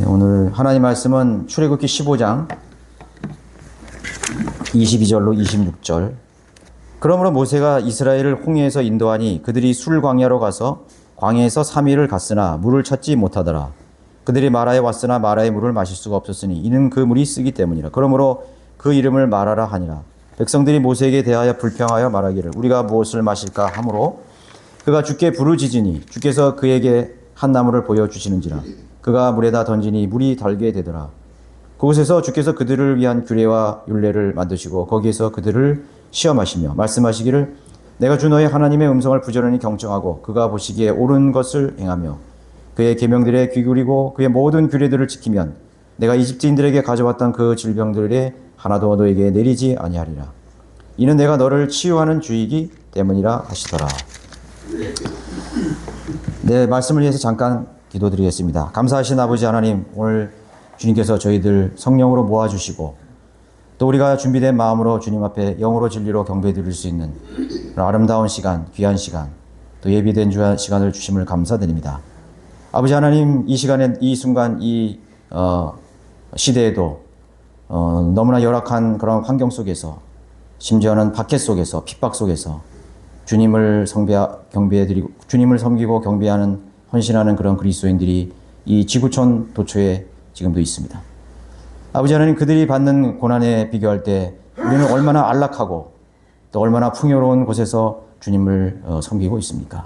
오늘 하나님 말씀은 출애굽기 15장 22절로 26절. 그러므로 모세가 이스라엘을 홍해에서 인도하니 그들이 술 광야로 가서 광야에서 3일을 갔으나 물을 찾지 못하더라. 그들이 마라에 왔으나 마라의 물을 마실 수가 없었으니 이는 그 물이 쓰기 때문이라. 그러므로 그 이름을 마라라 하니라. 백성들이 모세에게 대하여 불평하여 말하기를 우리가 무엇을 마실까 하므로 그가 주께 부르짖으니 주께서 그에게 한 나무를 보여주시는지라. 그가 물에다 던지니 물이 달게 되더라. 그곳에서 주께서 그들을 위한 규례와 율례를 만드시고 거기에서 그들을 시험하시며 말씀하시기를 내가 주 너의 하나님의 음성을 부지런히 경청하고 그가 보시기에 옳은 것을 행하며 그의 계명들에 귀 기울이고 그의 모든 규례들을 지키면 내가 이집트인들에게 가져왔던 그 질병들에 하나도 너에게 내리지 아니하리라. 이는 내가 너를 치유하는 주이기 때문이라 하시더라. 네, 말씀을 위해서 잠깐 기도드리겠습니다. 감사하신 아버지 하나님, 오늘 주님께서 저희들 성령으로 모아주시고 또 우리가 준비된 마음으로 주님 앞에 영으로 진리로 경배드릴 수 있는 아름다운 시간, 귀한 시간, 또 예비된 시간을 주심을 감사드립니다. 아버지 하나님, 이 시간에, 이 순간, 이 시대에도 너무나 열악한 그런 환경 속에서, 심지어는 박해 속에서, 핍박 속에서 주님을 경배해드리고 주님을 섬기고 경배하는, 헌신하는 그런 그리스도인들이 이 지구촌 도처에 지금도 있습니다. 아버지 하나님, 그들이 받는 고난에 비교할 때 우리는 얼마나 안락하고 또 얼마나 풍요로운 곳에서 주님을 섬기고 있습니까?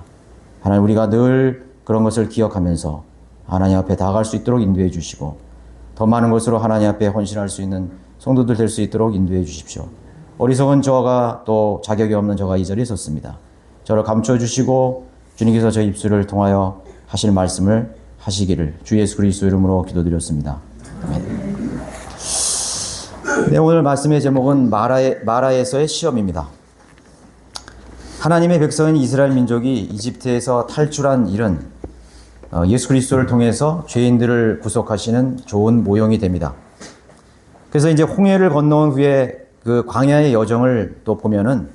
하나님, 우리가 늘 그런 것을 기억하면서 하나님 앞에 다가갈 수 있도록 인도해 주시고 더 많은 것으로 하나님 앞에 헌신할 수 있는 성도들 될 수 있도록 인도해 주십시오. 어리석은 저가, 또 자격이 없는 저가 이 자리에 섰습니다. 저를 감춰 주시고 주님께서 저 입술을 통하여 하실 말씀을 하시기를 주 예수 그리스도 이름으로 기도드렸습니다. 아멘. 네, 오늘 말씀의 제목은 마라에서의 시험입니다. 하나님의 백성인 이스라엘 민족이 이집트에서 탈출한 일은 예수 그리스도를 통해서 죄인들을 구속하시는 좋은 모형이 됩니다. 그래서 이제 홍해를 건너온 후에 그 광야의 여정을 또 보면은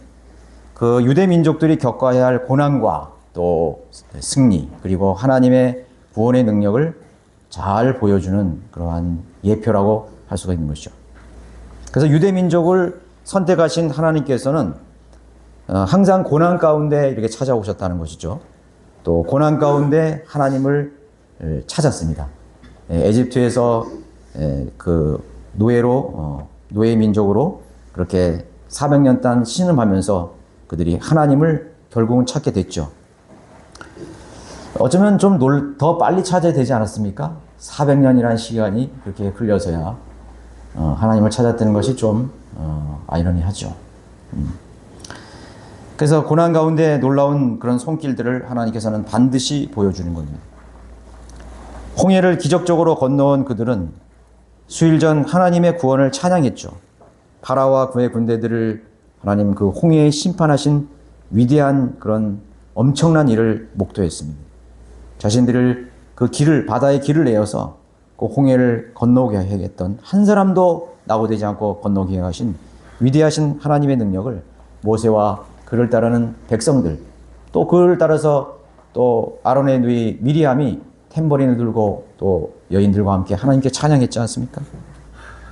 그 유대 민족들이 겪어야 할 고난과 또 승리, 그리고 하나님의 구원의 능력을 잘 보여주는 그러한 예표라고 할 수가 있는 것이죠. 그래서 유대 민족을 선택하신 하나님께서는 항상 고난 가운데 이렇게 찾아오셨다는 것이죠. 또 고난 가운데 하나님을 찾았습니다. 에집트에서 그 노예 민족으로 그렇게 400년 동안 신음하면서 그들이 하나님을 결국은 찾게 됐죠. 어쩌면 좀 더 빨리 찾아야 되지 않았습니까? 400년이라는 시간이 그렇게 흘려서야 하나님을 찾았다는 것이 좀 아이러니하죠. 그래서 고난 가운데 놀라운 그런 손길들을 하나님께서는 반드시 보여주는 겁니다. 홍해를 기적적으로 건너온 그들은 수일 전 하나님의 구원을 찬양했죠. 파라오와 그의 군대들을 하나님 그 홍해에 심판하신 위대한 그런 엄청난 일을 목도했습니다. 자신들을 그 길을, 바다의 길을 내어서 그 홍해를 건너게 하겠던, 한 사람도 낙오되지 않고 건너게 하신 위대하신 하나님의 능력을 모세와 그를 따르는 백성들, 또 그를 따라서 또 아론의 누이 미리암이 탬버린을 들고 또 여인들과 함께 하나님께 찬양했지 않습니까?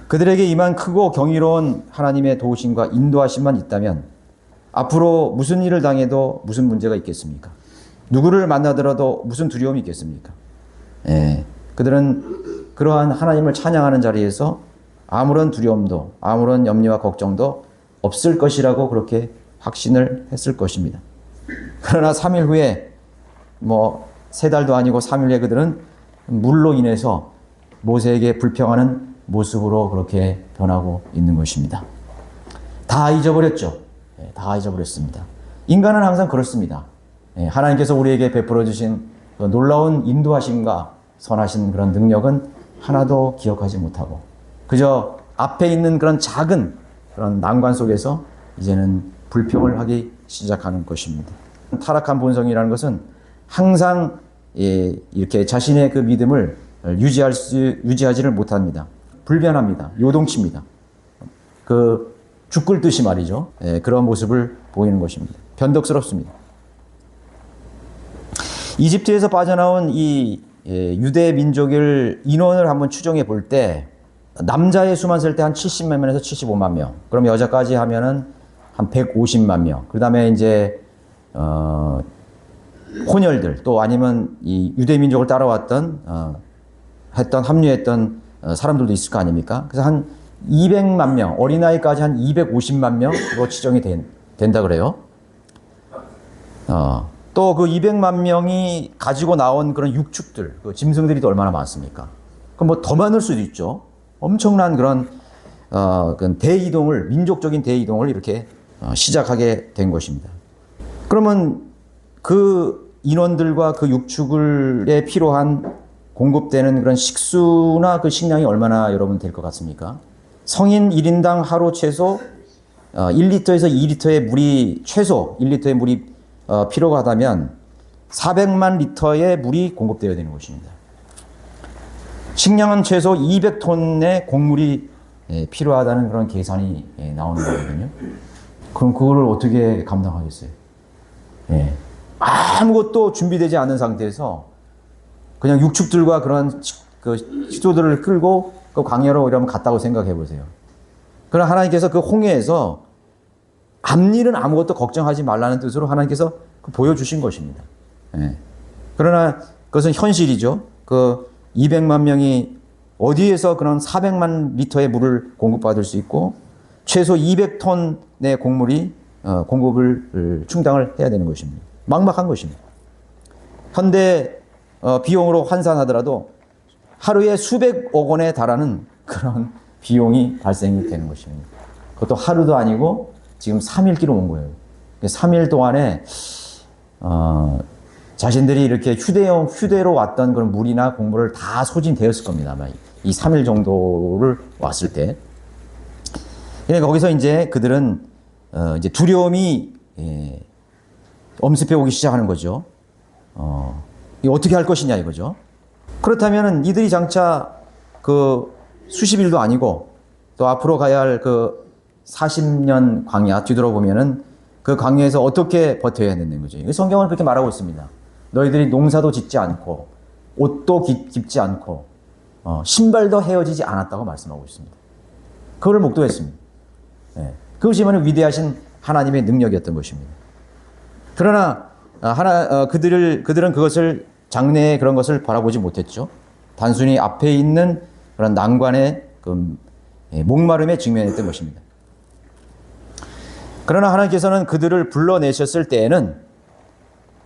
그들에게 임한 크고 경이로운 하나님의 도우심과 인도하심만 있다면 앞으로 무슨 일을 당해도 무슨 문제가 있겠습니까? 누구를 만나더라도 무슨 두려움이 있겠습니까? 그들은 그러한 하나님을 찬양하는 자리에서 아무런 두려움도 아무런 염려와 걱정도 없을 것이라고 그렇게 확신을 했을 것입니다. 그러나 3일 후에 3달도 아니고 3일 후에 그들은 물로 인해서 모세에게 불평하는 모습으로 그렇게 변하고 있는 것입니다. 다 잊어버렸죠. 다 잊어버렸습니다. 인간은 항상 그렇습니다. 하나님께서 우리에게 베풀어 주신 놀라운 인도하심과 선하신 그런 능력은 하나도 기억하지 못하고 그저 앞에 있는 그런 작은 그런 난관 속에서 이제는 불평을 하기 시작하는 것입니다. 타락한 본성이라는 것은 항상 이렇게 자신의 그 믿음을 유지하지를 못합니다. 불변합니다. 요동칩니다. 그 죽 끓듯이 말이죠. 그런 모습을 보이는 것입니다. 변덕스럽습니다. 이집트에서 빠져나온 이 유대 민족을 인원을 한번 추정해 볼 때 남자의 수만 쓸 때 한 70만 명에서 75만 명. 그럼 여자까지 하면은 한 150만 명. 그다음에 이제 혼혈들 또 아니면 이 유대 민족을 따라왔던 합류했던 사람들도 있을 거 아닙니까? 그래서 한 200만 명, 어린아이까지 한 250만 명으로 추정이 된다 그래요. 또 그 200만 명이 가지고 나온 그런 육축들, 그 짐승들이 또 얼마나 많습니까? 그럼 뭐 더 많을 수도 있죠. 엄청난 그런 대이동을, 민족적인 대이동을 이렇게 시작하게 된 것입니다. 그러면 그 인원들과 그 육축에 필요한 공급되는 그런 식수나 그 식량이 얼마나 여러분 될 것 같습니까? 성인 1인당 하루 최소 1리터에서 2리터의 물이, 최소 1리터의 물이 필요가 하다면 400만 리터의 물이 공급되어야 되는 것입니다. 식량은 최소 200톤의 곡물이 필요하다는 그런 계산이 나오는 거거든요. 그럼 그걸 어떻게 감당하겠어요? 아무것도 준비되지 않은 상태에서 그냥 육축들과 그런 그 식소들을 끌고 그 광야로 이러면 갔다고 생각해 보세요. 그러나 하나님께서 그 홍해에서 앞일은 아무것도 걱정하지 말라는 뜻으로 하나님께서 보여주신 것입니다. 그러나 그것은 현실이죠. 그 200만 명이 어디에서 그런 400만 리터의 물을 공급받을 수 있고 최소 200톤의 곡물이 공급을 충당을 해야 되는 것입니다. 막막한 것입니다. 현대 비용으로 환산하더라도 하루에 수백억 원에 달하는 그런 비용이 발생이 되는 것입니다. 그것도 하루도 아니고 지금 3일끼리 온 거예요. 3일 동안에 자신들이 이렇게 휴대로 왔던 그런 물이나 곡물을 다 소진되었을 겁니다. 아마 이 3일 정도를 왔을 때. 그러니까 거기서 이제 그들은 이제 두려움이 엄습해 오기 시작하는 거죠. 이거 어떻게 할 것이냐 이거죠. 그렇다면은 이들이 장차 그 수십 일도 아니고 또 앞으로 가야 할 그 40년 광야 뒤돌아보면은 그 광야에서 어떻게 버텨야 되는 거죠. 성경은 그렇게 말하고 있습니다. 너희들이 농사도 짓지 않고 옷도 깁지 않고 신발도 헤어지지 않았다고 말씀하고 있습니다. 그걸 목도했습니다. 그것이면 위대하신 하나님의 능력이었던 것입니다. 그러나 그들은 그것을 장래의 그런 것을 바라보지 못했죠. 단순히 앞에 있는 그런 난관의 목마름에 직면했던 것입니다. 그러나 하나님께서는 그들을 불러내셨을 때에는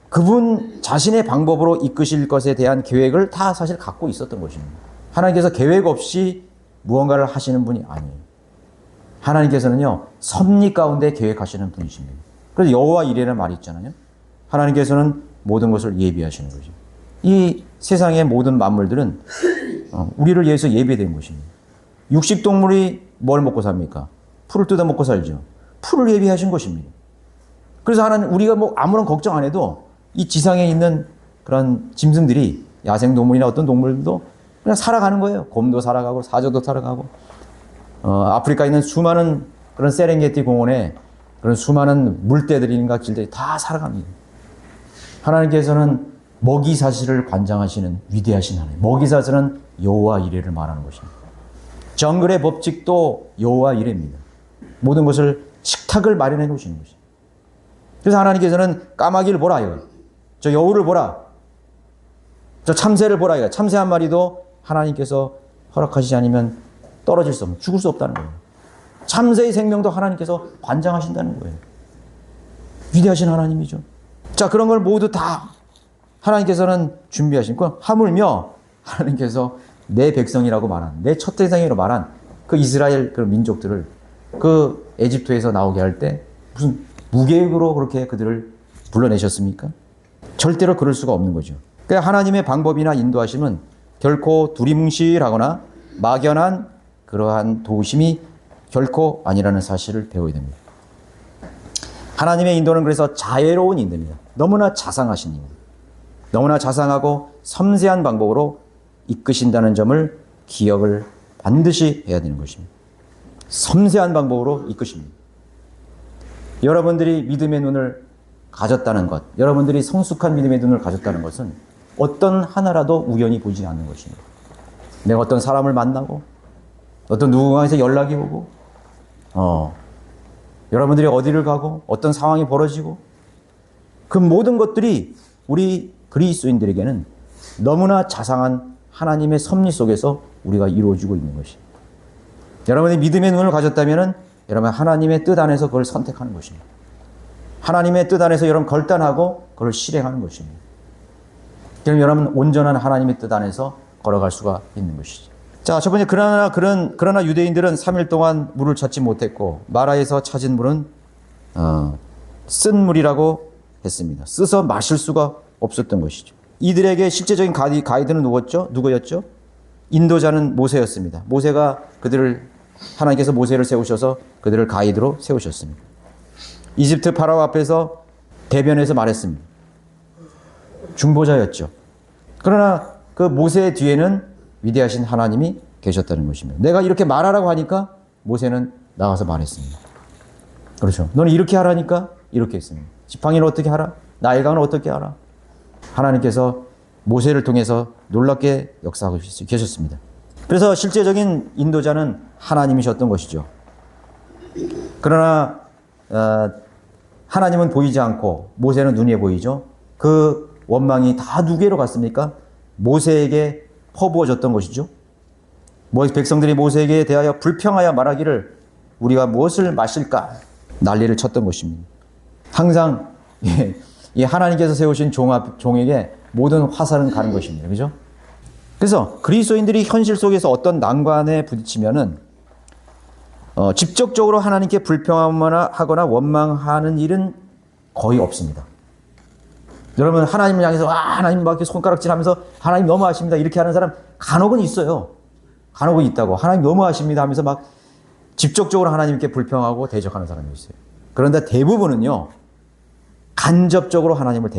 그분 자신의 방법으로 이끄실 것에 대한 계획을 다 사실 갖고 있었던 것입니다. 하나님께서 계획 없이 무언가를 하시는 분이 아니에요. 하나님께서는요, 섭리 가운데 계획하시는 분이십니다. 그래서 여호와 이레라는 말이 있잖아요. 하나님께서는 모든 것을 예비하시는 거죠. 이 세상의 모든 만물들은 우리를 위해서 예비된 것입니다. 육식동물이 뭘 먹고 삽니까? 풀을 뜯어 먹고 살죠. 풀을 예비하신 것입니다. 그래서 하나님, 우리가 뭐 아무런 걱정 안 해도 이 지상에 있는 그런 짐승들이, 야생동물이나 어떤 동물들도 그냥 살아가는 거예요. 곰도 살아가고 사자도 살아가고 아프리카에 있는 수많은 그런 세렝게티 공원에 그런 수많은 물떼들인가 길들이 다 살아갑니다. 하나님께서는 먹이사슬을 관장하시는 위대하신 하나님. 먹이사슬은 여호와 이레를 말하는 것입니다. 정글의 법칙도 여호와 이레입니다. 모든 것을 식탁을 마련해 놓으시는 것입니다. 그래서 하나님께서는 까마귀를 보라 이거. 저 여우를 보라. 저 참새를 보라 이거. 참새 한 마리도 하나님께서 허락하시지 않으면 떨어질 수 없는, 죽을 수 없다는 거예요. 참새의 생명도 하나님께서 관장하신다는 거예요. 위대하신 하나님이죠. 자, 그런 걸 모두 다 하나님께서는 준비하신 거. 하물며 하나님께서 내 백성이라고 말한, 내 첫 대상이라고 말한 그 이스라엘 그 민족들을 그 에집트에서 나오게 할 때 무슨 무계획으로 그렇게 그들을 불러내셨습니까? 절대로 그럴 수가 없는 거죠. 그러니까 하나님의 방법이나 인도하심은 결코 두리뭉실하거나 막연한 그러한 도우심이 결코 아니라는 사실을 배워야 됩니다. 하나님의 인도는 그래서 자애로운 인도입니다. 너무나 자상하신 인도. 너무나 자상하고 섬세한 방법으로 이끄신다는 점을 기억을 반드시 해야 되는 것입니다. 섬세한 방법으로 이끄십니다. 여러분들이 믿음의 눈을 가졌다는 것, 여러분들이 성숙한 믿음의 눈을 가졌다는 것은 어떤 하나라도 우연히 보지 않는 것입니다. 내가 어떤 사람을 만나고 어떤 누군가에서 연락이 오고 여러분들이 어디를 가고 어떤 상황이 벌어지고 그 모든 것들이 우리 그리스도인들에게는 너무나 자상한 하나님의 섭리 속에서 우리가 이루어지고 있는 것입니다. 여러분이 믿음의 눈을 가졌다면 여러분 하나님의 뜻 안에서 그걸 선택하는 것입니다. 하나님의 뜻 안에서 여러분 결단하고 그걸 실행하는 것입니다. 그럼 여러분 온전한 하나님의 뜻 안에서 걸어갈 수가 있는 것이죠. 자, 첫 번째, 그러나 유대인들은 3일 동안 물을 찾지 못했고 마라에서 찾은 물은 쓴 물이라고 했습니다. 쓰서 마실 수가 없었던 것이죠. 이들에게 실제적인 가이드는 누구였죠? 인도자는 모세였습니다. 하나님께서 모세를 세우셔서 그들을 가이드로 세우셨습니다. 이집트 파라오 앞에서 대변해서 말했습니다. 중보자였죠. 그러나 그 모세의 뒤에는 위대하신 하나님이 계셨다는 것입니다. 내가 이렇게 말하라고 하니까 모세는 나가서 말했습니다. 그렇죠. 너는 이렇게 하라니까 이렇게 했습니다. 지팡이를 어떻게 하라? 나일강을 어떻게 하라? 하나님께서 모세를 통해서 놀랍게 역사하고 계셨습니다. 그래서 실제적인 인도자는 하나님이셨던 것이죠. 그러나 하나님은 보이지 않고 모세는 눈에 보이죠. 그 원망이 다 누구에게로 갔습니까? 모세에게 퍼부어졌던 것이죠. 백성들이 모세에게 대하여 불평하여 말하기를 우리가 무엇을 마실까? 난리를 쳤던 것입니다. 항상 이 하나님께서 세우신 종에게 모든 화살은 가는 것입니다. 그죠? 그래서 그리스도인들이 현실 속에서 어떤 난관에 부딪히면은 직접적으로 하나님께 불평하거나 원망하는 일은 거의 없습니다. 여러분 하나님을 향해서 하나님 막 이렇게 손가락질하면서 하나님 너무하십니다 이렇게 하는 사람 간혹은 있어요. 간혹은 있다고. 하나님 너무하십니다 하면서 막 직접적으로 하나님께 불평하고 대적하는 사람이 있어요. 그런데 대부분은요 간접적으로 하나님을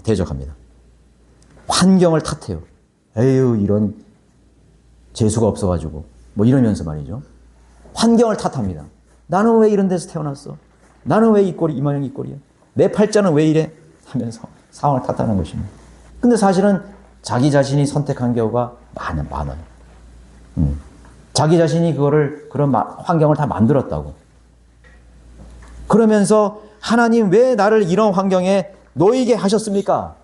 대적합니다. 환경을 탓해요. 에휴 이런 재수가 없어가지고 뭐 이러면서 말이죠. 환경을 탓합니다. 나는 왜 이런 데서 태어났어? 나는 왜 이 모양 이 꼴이야? 내 팔자는 왜 이래? 하면서 상황을 탓하는 것입니다. 근데 사실은 자기 자신이 선택한 경우가 많아요. 자기 자신이 그런 환경을 다 만들었다고. 그러면서 하나님 왜 나를 이런 환경에 놓이게 하셨습니까?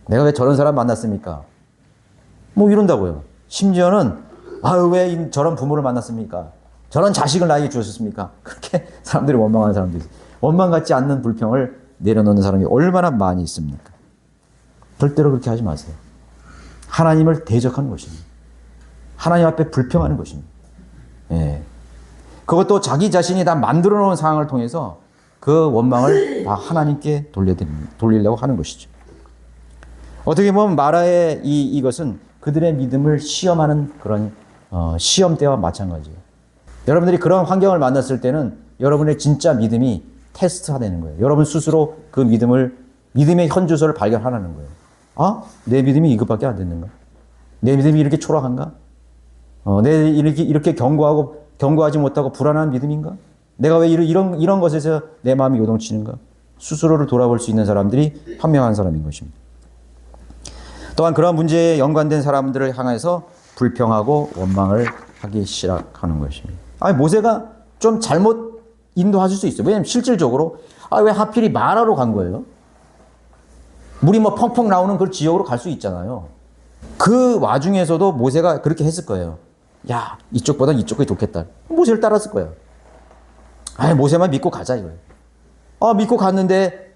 내가 왜 저런 사람 만났습니까? 뭐 이런다고요. 심지어는 왜 저런 부모를 만났습니까? 저런 자식을 나에게 주셨습니까? 그렇게 사람들이 원망하는 사람도 있어요. 원망 같지 않는 불평을 내려놓는 사람이 얼마나 많이 있습니까? 절대로 그렇게 하지 마세요. 하나님을 대적하는 것입니다. 하나님 앞에 불평하는 것입니다. 예. 그것도 자기 자신이 다 만들어 놓은 상황을 통해서 그 원망을 다 하나님께 돌리려고 하는 것이죠. 어떻게 보면 마라의 이것은 그들의 믿음을 시험하는 그런 시험대와 마찬가지예요. 여러분들이 그런 환경을 만났을 때는 여러분의 진짜 믿음이 테스트하는 거예요. 여러분 스스로 그 믿음의 현주소를 발견하라는 거예요. 내 믿음이 이것밖에 안 됐는가? 내 믿음이 이렇게 초라한가? 내 이렇게 견고하지 못하고 불안한 믿음인가? 내가 왜 이런 것에서 내 마음이 요동치는가? 스스로를 돌아볼 수 있는 사람들이 현명한 사람인 것입니다. 또한 그런 문제에 연관된 사람들을 향해서 불평하고 원망을 하기 시작하는 것입니다. 모세가 좀 잘못 인도하실 수 있어요. 왜냐하면 실질적으로 왜 하필이 마라로 간 거예요? 물이 뭐 펑펑 나오는 그 지역으로 갈 수 있잖아요. 그 와중에서도 모세가 그렇게 했을 거예요. 야, 이쪽보다 이쪽이 좋겠다. 모세를 따랐을 거예요. 모세만 믿고 가자 이거예요. 믿고 갔는데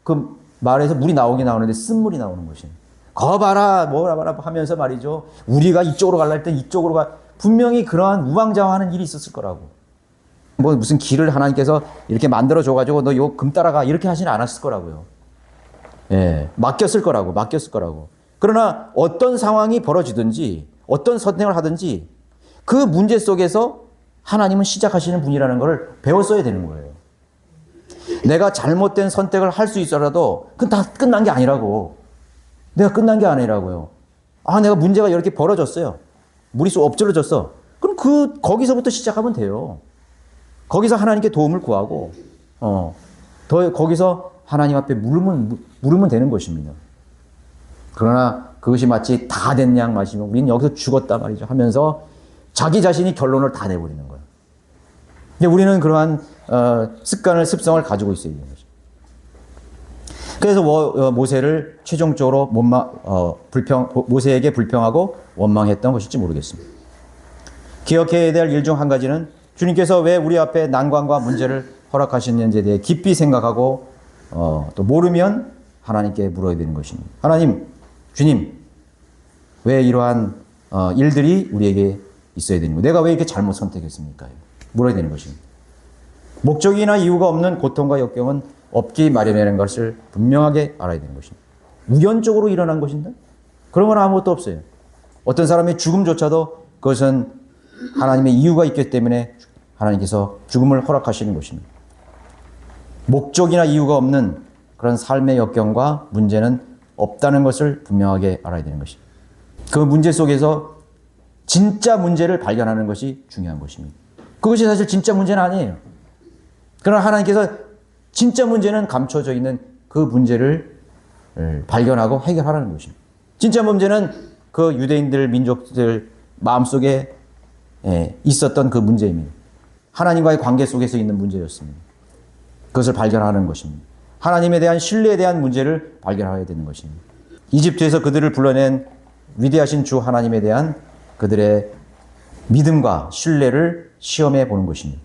그 말에서 물이 나오는데 쓴물이 나오는 것이에요. 거 봐라 뭐라 봐라 하면서 말이죠. 우리가 이쪽으로 갈라 할 때 이쪽으로 가. 분명히 그러한 우왕좌왕하는 일이 있었을 거라고. 뭐 무슨 길을 하나님께서 이렇게 만들어 줘가지고 너 요 금 따라가 이렇게 하지는 않았을 거라고요. 예, 맡겼을 거라고. 그러나 어떤 상황이 벌어지든지 어떤 선택을 하든지 그 문제 속에서 하나님은 시작하시는 분이라는 것을 배웠어야 되는 거예요. 내가 잘못된 선택을 할 수 있어라도 그건 다 끝난 게 아니라고. 내가 끝난 게 아니라고요. 내가 문제가 이렇게 벌어졌어요. 물이 쏙 엎질러졌어. 그럼 거기서부터 시작하면 돼요. 거기서 하나님께 도움을 구하고, 거기서 하나님 앞에 물으면 되는 것입니다. 그러나 그것이 마치 다 된 양 마시면 우리는 여기서 죽었다 말이죠 하면서 자기 자신이 결론을 다 내버리는 거예요. 근데 우리는 그러한 습성을 가지고 있어야 되는 거죠. 그래서 모세를 최종적으로 모세에게 불평하고 원망했던 것일지 모르겠습니다. 기억해야 될 일 중 한 가지는 주님께서 왜 우리 앞에 난관과 문제를 허락하시는지에 대해 깊이 생각하고 또 모르면 하나님께 물어야 되는 것입니다. 하나님, 주님, 왜 이러한 일들이 우리에게 있어야 되는 거예요? 내가 왜 이렇게 잘못 선택했습니까? 물어야 되는 것입니다. 목적이나 이유가 없는 고통과 역경은 없기 마련이라는 것을 분명하게 알아야 되는 것입니다. 우연적으로 일어난 것인데 그런 건 아무것도 없어요. 어떤 사람의 죽음조차도 그것은 하나님의 이유가 있기 때문에 하나님께서 죽음을 허락하시는 것입니다. 목적이나 이유가 없는 그런 삶의 역경과 문제는 없다는 것을 분명하게 알아야 되는 것입니다. 그 문제 속에서 진짜 문제를 발견하는 것이 중요한 것입니다. 그것이 사실 진짜 문제는 아니에요. 그러나 하나님께서 진짜 문제는 감춰져 있는 그 문제를 발견하고 해결하라는 것입니다. 진짜 문제는 그 유대인들, 민족들 마음속에 있었던 그 문제입니다. 하나님과의 관계 속에서 있는 문제였습니다. 그것을 발견하는 것입니다. 하나님에 대한 신뢰에 대한 문제를 발견해야 되는 것입니다. 이집트에서 그들을 불러낸 위대하신 주 하나님에 대한 그들의 믿음과 신뢰를 시험해 보는 것입니다.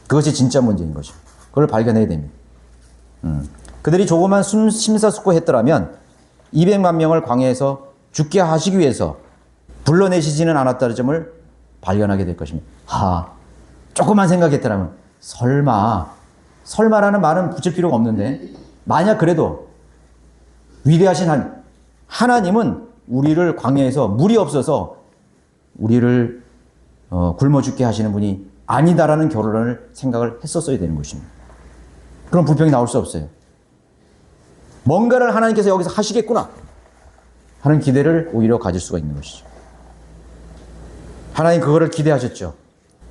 그것이 진짜 문제인 거죠. 그걸 발견해야 됩니다. 그들이 조금만 심사숙고했더라면 200만 명을 광야에서 죽게 하시기 위해서 불러내시지는 않았다는 점을 발견하게 될 것입니다. 조금만 생각했더라면 설마라는 말은 붙일 필요가 없는데 만약 그래도 위대하신 하나님은 우리를 광야에서 물이 없어서 우리를 굶어 죽게 하시는 분이 아니다라는 결론을 생각을 했었어야 되는 것입니다. 그런 불평이 나올 수 없어요. 뭔가를 하나님께서 여기서 하시겠구나 하는 기대를 오히려 가질 수가 있는 것이죠. 하나님 그거를 기대하셨죠.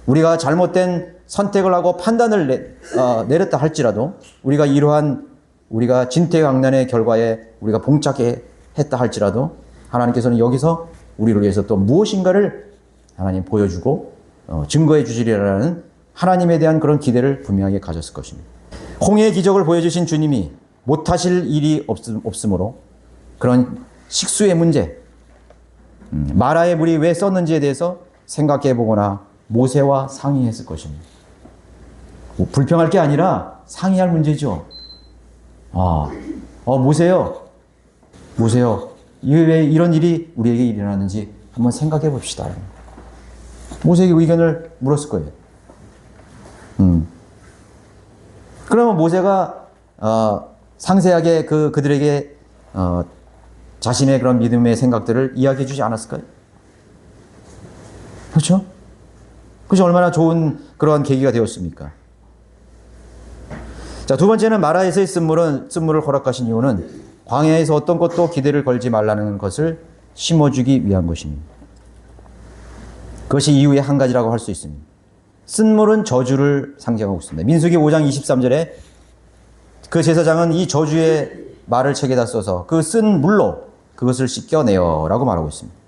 우리가 잘못된 선택을 하고 판단을 내렸다 할지라도 우리가 진퇴양난의 결과에 우리가 봉착했다 할지라도 하나님께서는 여기서 우리를 위해서 또 무엇인가를 하나님 보여주고 증거해 주시리라는 하나님에 대한 그런 기대를 분명하게 가졌을 것입니다. 홍해의 기적을 보여주신 주님이 못하실 일이 없으므로 그런 식수의 문제, 마라의 물이 왜 썼는지에 대해서 생각해 보거나 모세와 상의했을 것입니다. 불평할 게 아니라 상의할 문제죠. 모세요. 왜 이런 일이 우리에게 일어나는지 한번 생각해 봅시다. 모세에게 의견을 물었을 거예요. 그러면 모세가 상세하게 그들에게 자신의 그런 믿음의 생각들을 이야기해 주지 않았을까요? 그렇죠? 그것이 얼마나 좋은 그러한 계기가 되었습니까? 자, 두 번째는 마라에서의 쓴물을 허락하신 이유는 광야에서 어떤 것도 기대를 걸지 말라는 것을 심어주기 위한 것입니다. 그것이 이유의 한 가지라고 할 수 있습니다. 쓴물은 저주를 상징하고 있습니다. 민수기 5장 23절에 그 제사장은 이 저주의 말을 책에다 써서 그 쓴 물로 그것을 씻겨내어라고 말하고 있습니다.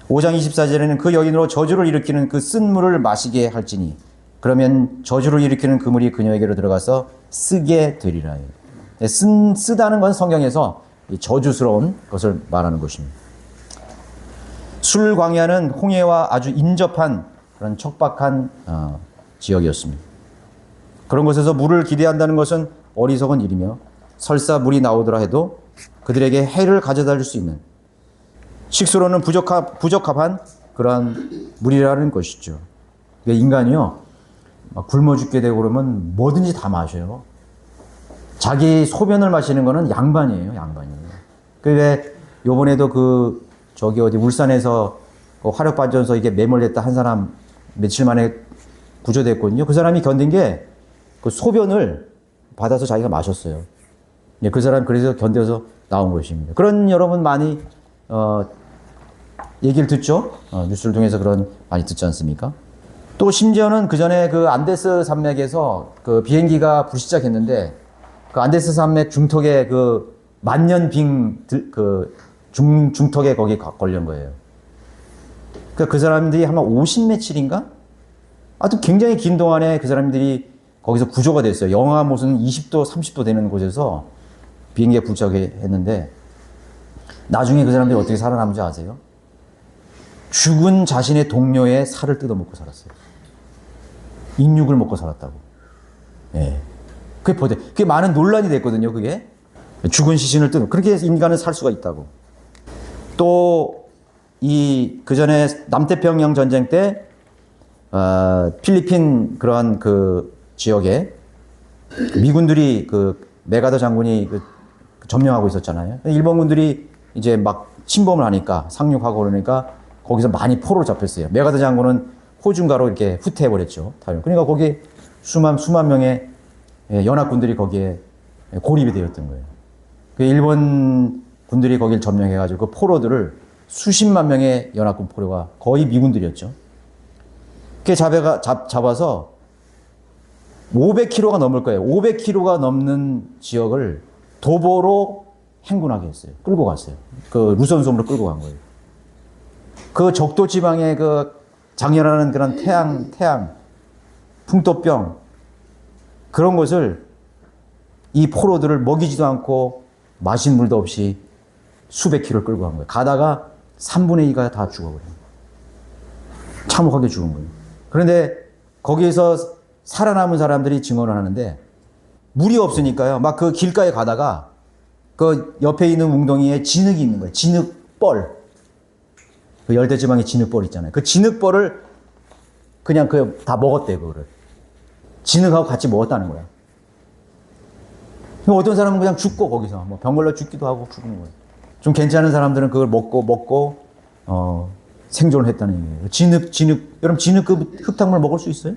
5장 24절에는 그 여인으로 저주를 일으키는 그 쓴 물을 마시게 할지니 그러면 저주를 일으키는 그 물이 그녀에게로 들어가서 쓰게 되리라. 쓰다는 건 성경에서 저주스러운 것을 말하는 것입니다. 술 광야는 홍해와 아주 인접한 그런 척박한 지역이었습니다. 그런 곳에서 물을 기대한다는 것은 어리석은 일이며 설사 물이 나오더라 해도 그들에게 해를 가져다 줄 수 있는 식수로는 부적합한 그러한 물이라는 것이죠. 그러니까 인간이요, 막 굶어 죽게 되고 그러면 뭐든지 다 마셔요. 자기 소변을 마시는 거는 양반이에요, 양반이에요. 왜 요번에도 울산에서 화력발전소 이게 매몰됐다 한 사람 며칠 만에 구조됐거든요. 그 사람이 견딘 게 그 소변을 받아서 자기가 마셨어요. 그 사람 그래서 견뎌서 나온 것입니다. 그런 여러분 많이 얘기를 듣죠. 뉴스를 통해서 많이 듣지 않습니까? 또 심지어는 그 전에 그 안데스 산맥에서 그 비행기가 불시착했는데 그 안데스 산맥 중턱에 그 만년빙 중턱에 거기 걸린 거예요. 그러니까 그 사람들이 아마 50며칠인가? 하여튼 굉장히 긴 동안에 그 사람들이 거기서 구조가 됐어요. 영하 무슨 20도, 30도 되는 곳에서 비행기에 부착했는데 나중에 그 사람들이 어떻게 살아남은지 아세요? 죽은 자신의 동료의 살을 뜯어먹고 살았어요. 인육을 먹고 살았다고. 예. 그게 많은 논란이 됐거든요, 그게. 죽은 시신을 그렇게 인간은 살 수가 있다고. 또, 그 전에 남태평양 전쟁 때, 필리핀 그러한 그 지역에 미군들이 메가더 장군이 점령하고 있었잖아요. 일본군들이 이제 막 침범을 하니까 상륙하고 그러니까 거기서 많이 포로로 잡혔어요. 메가더 장군은 호중가로 이렇게 후퇴해버렸죠. 그러니까 거기 수만 명의 연합군들이 거기에 고립이 되었던 거예요. 그 일본 군들이 거길 점령해가지고 그 포로들을 수십만 명의 연합군 포로가 거의 미군들이었죠. 그게 잡아서 500km가 넘을 거예요. 500km가 넘는 지역을 도보로 행군하게 했어요. 끌고 갔어요. 그 루선섬으로 끌고 간 거예요. 그 적도 지방의 그 장렬하는 그런 태양, 풍토병, 그런 것을 이 포로들을 먹이지도 않고 마신 물도 없이 수백 킬로를 끌고 간 거예요. 가다가 3분의 2가 다 죽어버려요. 참혹하게 죽은 거예요. 그런데 거기에서 살아남은 사람들이 증언을 하는데 물이 없으니까요. 막 그 길가에 가다가 그 옆에 있는 웅덩이에 진흙이 있는 거예요. 진흙벌. 그 열대지방의 진흙벌 있잖아요. 그 진흙벌을 그냥 다 먹었대요, 그거를. 진흙하고 같이 먹었다는 거야. 어떤 사람은 그냥 죽고 거기서 뭐 병 걸려 죽기도 하고 죽는 거예요. 좀 괜찮은 사람들은 그걸 먹고 생존을 했다는 얘기예요. 진흙. 여러분 진흙 흙탕물 먹을 수 있어요?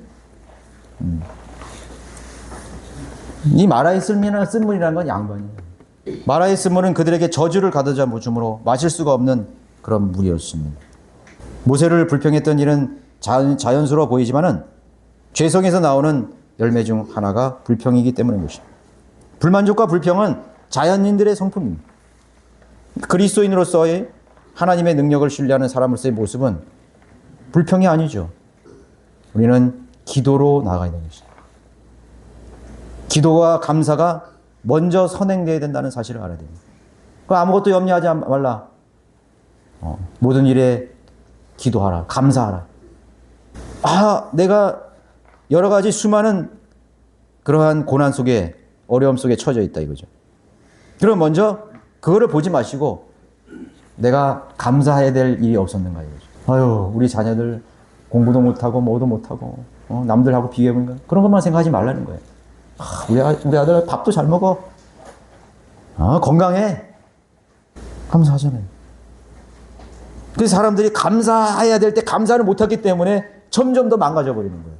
이 마라의 쓴물이라는 건 양반이에요. 마라의 쓴물은 그들에게 저주를 가져다 줌으로 마실 수가 없는 그런 물이었습니다. 모세를 불평했던 일은 자연스러워 보이지만은 죄성에서 나오는 열매 중 하나가 불평이기 때문인 것입니다. 불만족과 불평은 자연인들의 성품입니다. 그리스도인으로서의 하나님의 능력을 신뢰하는 사람으로서의 모습은 불평이 아니죠. 우리는 기도로 나아가야 되는 것입니다. 기도와 감사가 먼저 선행되어야 된다는 사실을 알아야 됩니다. 아무것도 염려하지 말라. 모든 일에 기도하라. 감사하라. 내가 여러 가지 수많은 그러한 고난 속에 어려움 속에 처져 있다 이거죠. 그럼 먼저 그거를 보지 마시고 내가 감사해야 될 일이 없었는가 이거죠. 우리 자녀들 공부도 못하고 뭐도 못하고 남들하고 비교해보니까 그런 것만 생각하지 말라는 거예요. 우리 아들 밥도 잘 먹어. 건강해. 감사하잖아요. 그래서 사람들이 감사해야 될 때 감사를 못하기 때문에 점점 더 망가져 버리는 거예요.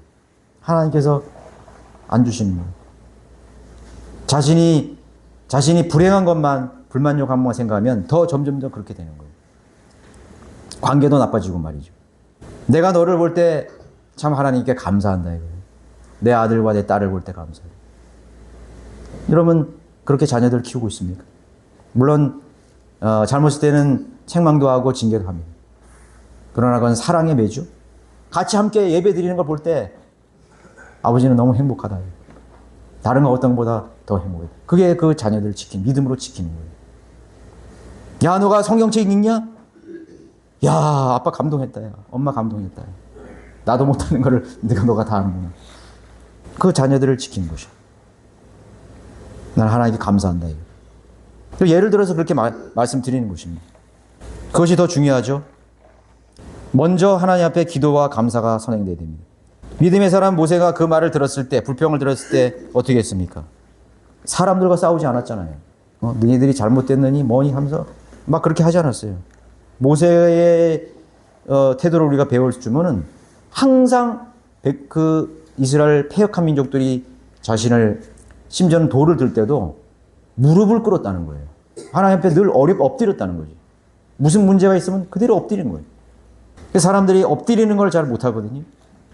하나님께서 안 주시는 거예요. 자신이 불행한 것만, 불만족한 것만 생각하면 점점 더 그렇게 되는 거예요. 관계도 나빠지고 말이죠. 내가 너를 볼 때 참 하나님께 감사한다 이거예요. 내 아들과 내 딸을 볼 때 감사해요. 여러분 그렇게 자녀들 키우고 있습니까? 물론 잘못했을 때는 책망도 하고 징계도 합니다. 그러나 그건 사랑의 매주. 같이 함께 예배 드리는 걸 볼 때 아버지는 너무 행복하다. 다른 어떤 것보다 더 행복해. 그게 그 자녀들을 믿음으로 지키는 거예요. 야, 너가 성경책 읽냐? 야, 아빠 감동했다. 야. 엄마 감동했다. 야. 나도 못하는 거를 너가 다 하는구나. 그 자녀들을 지키는 것이야. 난 하나님께 감사한다. 이거. 예를 들어서 그렇게 말씀드리는 것입니다. 그것이 더 중요하죠. 먼저 하나님 앞에 기도와 감사가 선행되어야 됩니다. 믿음의 사람 모세가 그 말을 들었을 때, 불평을 들었을 때 어떻게 했습니까? 사람들과 싸우지 않았잖아요. 너희들이 잘못됐느니 뭐니 하면서 막 그렇게 하지 않았어요. 모세의 태도를 우리가 배워주면은 항상 그 이스라엘 패역한 민족들이 자신을 심지어는 돌을 들 때도 무릎을 꿇었다는 거예요. 하나님 앞에 늘 엎드렸다는 거지. 무슨 문제가 있으면 그대로 엎드리는 거예요. 사람들이 엎드리는 걸 잘 못하거든요.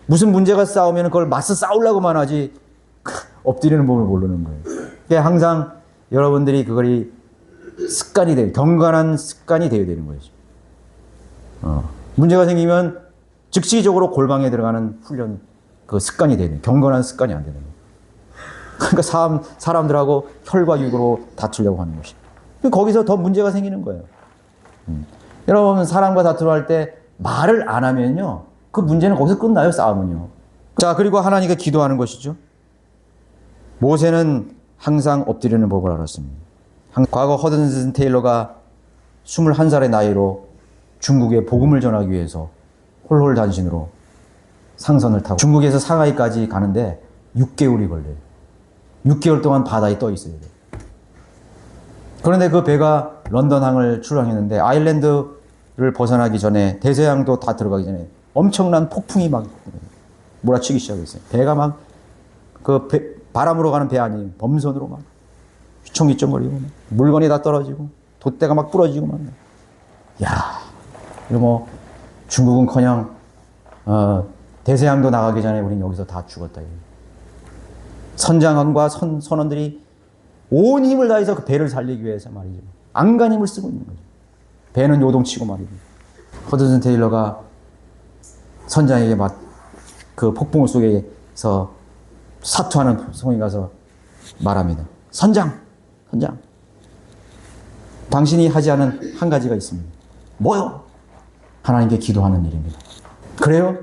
무슨 문제가 싸우면 그걸 맞서 싸우려고만 하지 엎드리는 법을 모르는 거예요. 항상 여러분들이 그걸 습관이 돼요. 경건한 습관이 되어야 되는 거죠. 문제가 생기면 즉시적으로 골방에 들어가는 훈련, 그 습관이 돼야 돼요. 경건한 습관이 안 되는 거예요. 그러니까 사람들하고 혈과 육으로 다투려고 하는 것이죠. 거기서 더 문제가 생기는 거예요. 여러분, 사람과 다투려 할 때 말을 안 하면요, 그 문제는 거기서 끝나요, 싸움은요. 자, 그리고 하나님께 기도하는 것이죠. 모세는 항상 엎드리는 법을 알았습니다. 과거 허든슨 테일러가 21살의 나이로 중국에 복음을 전하기 위해서 홀홀단신으로 상선을 타고 중국에서 상하이까지 가는데 6개월이 걸려요. 6개월 동안 바다에 떠 있어야 돼요. 그런데 그 배가 런던항을 출항했는데 아일랜드를 벗어나기 전에, 대서양도 다 들어가기 전에 엄청난 폭풍이 막 몰아치기 시작했어요. 배가 막 바람으로 가는 배 아니에요. 범선으로 막 휘청휘청거리고 물건이 다 떨어지고 돛대가 막 부러지고 막. 야, 이거 뭐 중국은커녕 대서양도 나가기 전에 우린 여기서 다 죽었다. 선장원과 선원들이 온 힘을 다해서 그 배를 살리기 위해서 말이죠. 안간 힘을 쓰고 있는 거죠. 배는 요동치고 말이죠. 허드슨 테일러가 선장에게 막 그 폭풍 속에서 사투하는 성에 가서 말합니다. 선장! 당신이 하지 않은 한 가지가 있습니다. 뭐요? 하나님께 기도하는 일입니다. 그래요?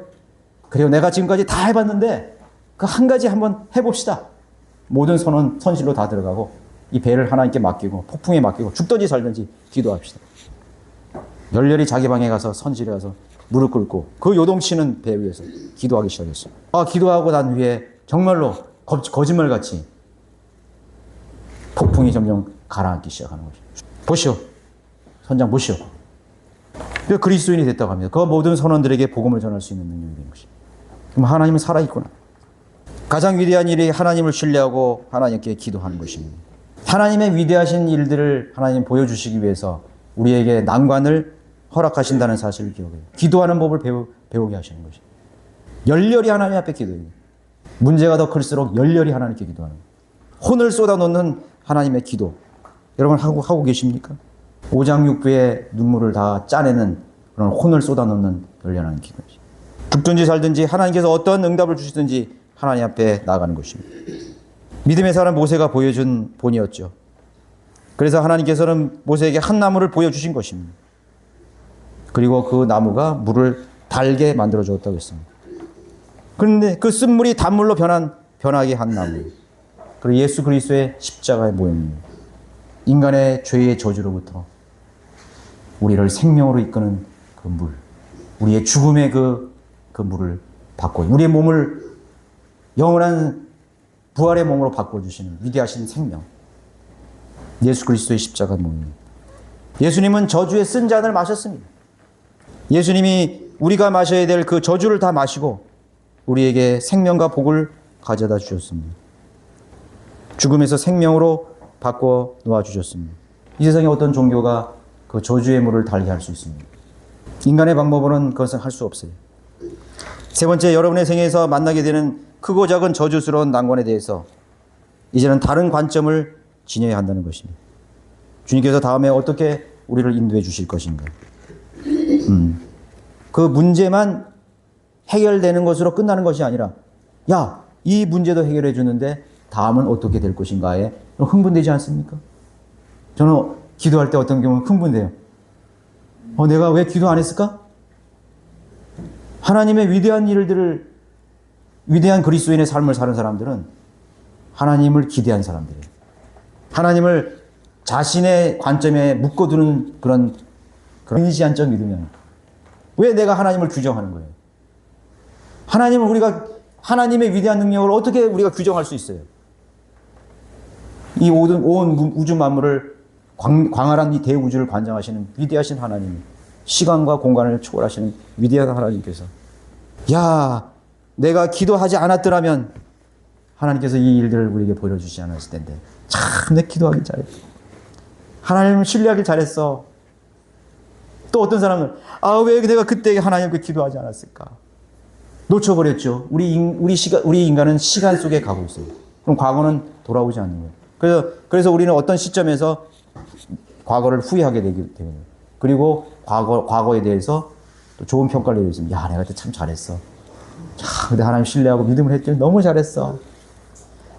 내가 지금까지 다 해봤는데 그 한 가지 한번 해봅시다. 모든 선실로 다 들어가고 이 배를 하나님께 맡기고 폭풍에 맡기고 죽든지 살든지 기도합시다. 열렬히 자기 방에 가서 선실에 가서 무릎 꿇고 그 요동치는 배 위에서 기도하기 시작했어요. 기도하고 난 후에 정말로 거짓말같이 폭풍이 가라앉기 시작하는 거죠. 보시오. 선장 보시오. 그리스도인이 됐다고 합니다. 그 모든 선원들에게 복음을 전할 수 있는 능력이 된 것입니다. 그럼 하나님은 살아있구나. 가장 위대한 일이 하나님을 신뢰하고 하나님께 기도하는 것입니다. 하나님의 위대하신 일들을 하나님 보여주시기 위해서 우리에게 난관을 허락하신다는 사실을 기억해요. 기도하는 법을 배우게 하시는 것입니다. 열렬히 하나님 앞에 기도해요. 문제가 더 클수록 열렬히 하나님께 기도하는 거예요. 혼을 쏟아놓는 하나님의 기도. 여러분 하고 계십니까? 오장육부의 눈물을 다 짜내는 그런 혼을 쏟아놓는 열렬한 기도죠. 죽든지 살든지 하나님께서 어떤 응답을 주시든지 하나님 앞에 나아가는 것입니다. 믿음의 사람 모세가 보여준 본이었죠. 그래서 하나님께서는 모세에게 한 나무를 보여주신 것입니다. 그리고 그 나무가 물을 달게 만들어 주었다고 했습니다. 그런데 그 쓴물이 단물로 변하게 한 나무. 그리고 예수 그리스도의 십자가의 모형입니다. 인간의 죄의 저주로부터 우리를 생명으로 이끄는 그 물, 우리의 죽음의 그 물을 바꿔, 우리의 몸을 영원한 부활의 몸으로 바꿔주시는 위대하신 생명, 예수 그리스도의 십자가 모형입니다. 예수님은 저주의 쓴 잔을 마셨습니다. 예수님이 우리가 마셔야 될 그 저주를 다 마시고 우리에게 생명과 복을 가져다 주셨습니다. 죽음에서 생명으로 바꿔 놓아주셨습니다. 이 세상에 어떤 종교가 그 저주의 물을 달게 할 수 있습니다. 인간의 방법으로는 그것을 할 수 없어요. 세 번째, 여러분의 생애에서 만나게 되는 크고 작은 저주스러운 난관에 대해서 이제는 다른 관점을 지녀야 한다는 것입니다. 주님께서 다음에 어떻게 우리를 인도해 주실 것인가. 그 문제만 해결되는 것으로 끝나는 것이 아니라, 야, 이 문제도 해결해 주는데 다음은 어떻게 될 것인가에 흥분되지 않습니까? 저는 기도할 때 어떤 경우는 흥분돼요. 내가 왜 기도 안 했을까? 하나님의 위대한 일들을, 위대한 그리스도인의 삶을 사는 사람들은 하나님을 기대한 사람들이에요. 하나님을 자신의 관점에 묶어두는 그런 인시안적 믿으면 왜 내가 하나님을 규정하는 거예요? 하나님의 위대한 능력을 어떻게 우리가 규정할 수 있어요? 이 온 우주 만물을, 광활한 이 대우주를 관장하시는 위대하신 하나님, 시간과 공간을 초월하시는 위대한 하나님께서, 야, 내가 기도하지 않았더라면 하나님께서 이 일들을 우리에게 보여주시지 않았을 텐데, 참 내 기도하길 잘했어. 하나님을 신뢰하길 잘했어. 또 어떤 사람은, 왜 내가 그때 하나님께 기도하지 않았을까? 놓쳐버렸죠. 우리 인간은 시간 속에 가고 있어요. 그럼 과거는 돌아오지 않는 거예요. 그래서 우리는 어떤 시점에서 과거를 후회하게 되거든요. 그리고 과거에 대해서 또 좋은 평가를 내리겠습니다. 야, 내가 그때 참 잘했어. 야, 근데 하나님 신뢰하고 믿음을 했더니 너무 잘했어.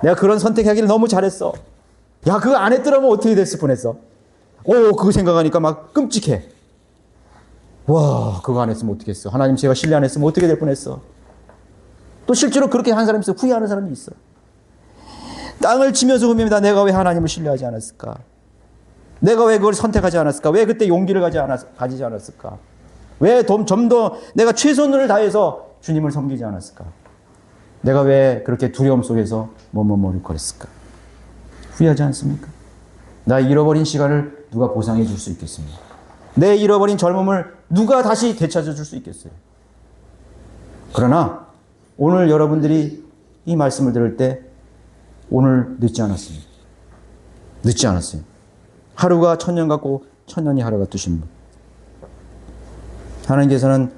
내가 그런 선택하기를 너무 잘했어. 야, 그거 안 했더라면 어떻게 됐을 뻔했어. 그거 생각하니까 막 끔찍해. 와, 그거 안 했으면 어떻게 했어. 하나님 제가 신뢰 안 했으면 어떻게 될 뻔했어. 또 실제로 그렇게 한 사람이 있어. 후회하는 사람이 있어. 땅을 치면서 후회합니다. 내가 왜 하나님을 신뢰하지 않았을까? 내가 왜 그걸 선택하지 않았을까? 왜 그때 용기를 가지지 않았을까? 왜 좀 더 내가 최선을 다해서 주님을 섬기지 않았을까? 내가 왜 그렇게 두려움 속에서 머뭇거렸을까? 후회하지 않습니까? 나 잃어버린 시간을 누가 보상해 줄 수 있겠습니까? 내 잃어버린 젊음을 누가 다시 되찾아 줄 수 있겠어요? 그러나 오늘 여러분들이 이 말씀을 들을 때 오늘 늦지 않았습니다. 늦지 않았어요. 하루가 천년 같고 천년이 하루 같으신 분. 하나님께서는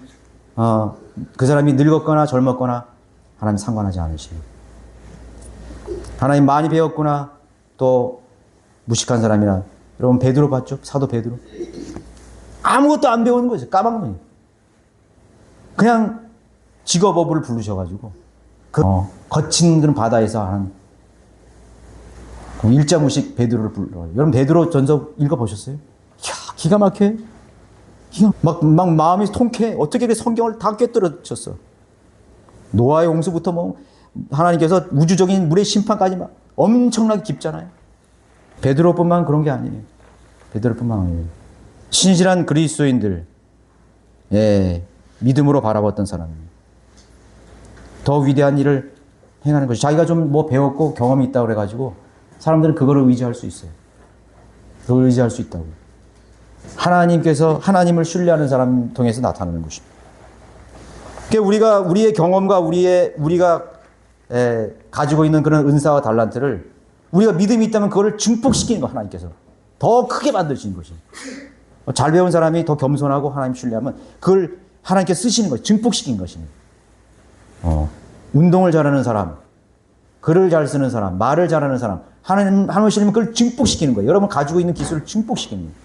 그 사람이 늙었거나 젊었거나 하나님 상관하지 않으시고, 하나님 많이 배웠구나 또 무식한 사람이나, 여러분 베드로 봤죠? 사도 베드로 아무것도 안 배우는 거죠. 까막눈이. 그냥 직업어부를 부르셔가지고 거친 그런 바다에서 하는 일자무식 베드로를 불러요. 여러분 베드로 전서 읽어보셨어요? 이야, 기가 막혀요. 막 마음이 통쾌해. 어떻게 그 성경을 다 꿰뚫어쳤어. 노아의 홍수부터 하나님께서 우주적인 물의 심판까지 막 엄청나게 깊잖아요. 베드로뿐만 그런 게 아니에요. 베드로뿐만 아니에요. 신실한 그리스도인들, 믿음으로 바라봤던 사람입니다. 더 위대한 일을 행하는 것이, 자기가 좀 배웠고 경험이 있다고 그래가지고 사람들은 그거를 의지할 수 있어요. 그걸 의지할 수 있다고. 하나님께서 하나님을 신뢰하는 사람 통해서 나타나는 것입니다. 그러니까 우리의 경험과 우리가 가지고 있는 그런 은사와 달란트를, 우리가 믿음이 있다면 그거를 증폭시키는 거, 하나님께서 더 크게 만드시는 것입니다. 잘 배운 사람이 더 겸손하고 하나님 신뢰하면 그걸 하나님께서 쓰시는 거예요. 증폭시키는 것입니다. 운동을 잘하는 사람, 글을 잘 쓰는 사람, 말을 잘하는 사람, 하나님을 신뢰하면 그걸 증폭시키는 거예요. 여러분 가지고 있는 기술을 증폭시키는 거예요.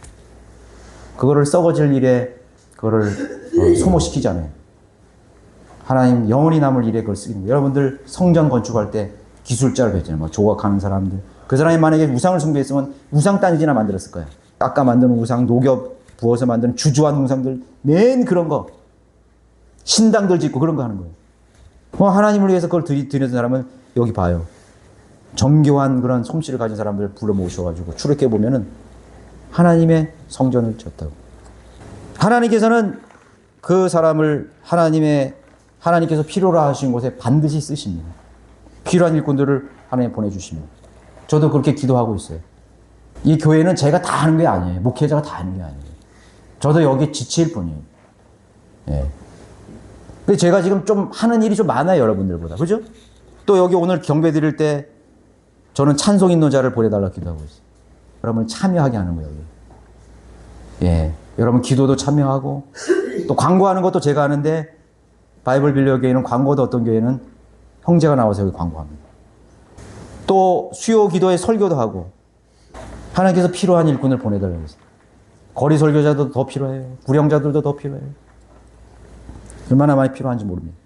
그거를 썩어질 일에 그거를 소모시키잖아요. 하나님 영원히 남을 일에 그걸 쓰는 거예요. 여러분들 성전 건축할 때 기술자를 배웠잖아요. 조각하는 사람들. 그 사람이 만약에 우상을 숭배했으면 우상 단지나 만들었을 거예요. 깎아 만드는 우상, 녹여 부어서 만드는 주주한 우상들, 맨 그런 거. 신당들 짓고 그런 거 하는 거예요. 하나님을 위해서 그걸 드리는 사람은 여기 봐요. 정교한 그런 솜씨를 가진 사람들 불러 모셔가지고 출애굽해 보면은 하나님의 성전을 졌다고. 하나님께서는 그 사람을 하나님께서 필요로 하신 곳에 반드시 쓰십니다. 필요한 일꾼들을 하나님 보내주십니다. 저도 그렇게 기도하고 있어요. 이 교회는 제가 다 하는 게 아니에요. 목회자가 다 하는 게 아니에요. 저도 여기 지치일 뿐이에요. 근데 제가 지금 좀 하는 일이 좀 많아요, 여러분들보다. 그죠? 또 여기 오늘 경배 드릴 때 저는 찬송 인도자를 보내달라고 기도하고 있어요. 여러분을 참여하게 하는 거예요. 여러분 기도도 참여하고, 또 광고하는 것도 제가 하는데, 바이블 빌려 교회는 광고도, 어떤 교회는 형제가 나와서 여기 광고합니다. 또 수요 기도에 설교도 하고, 하나님께서 필요한 일꾼을 보내달라고 했어요. 거리 설교자도 더 필요해요. 구령자들도 더 필요해요. 얼마나 많이 필요한지 모릅니다.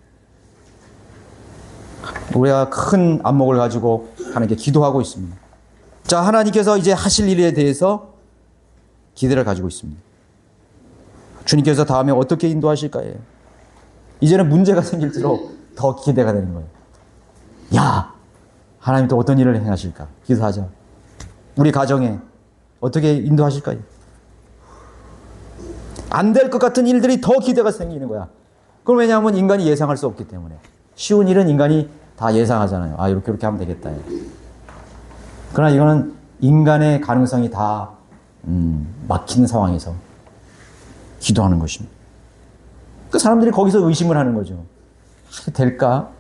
우리가 큰 안목을 가지고 하나님께 기도하고 있습니다. 자, 하나님께서 이제 하실 일에 대해서 기대를 가지고 있습니다. 주님께서 다음에 어떻게 인도하실까요? 이제는 문제가 생길수록 더 기대가 되는 거예요. 야, 하나님 또 어떤 일을 행하실까? 기도하자. 우리 가정에 어떻게 인도하실까요? 안 될 것 같은 일들이 더 기대가 생기는 거야. 그럼 왜냐하면 인간이 예상할 수 없기 때문에. 쉬운 일은 인간이 다 예상하잖아요. 이렇게 하면 되겠다. 그러나 이거는 인간의 가능성이 다 막힌 상황에서 기도하는 것입니다. 그 사람들이 거기서 의심을 하는 거죠. 될까?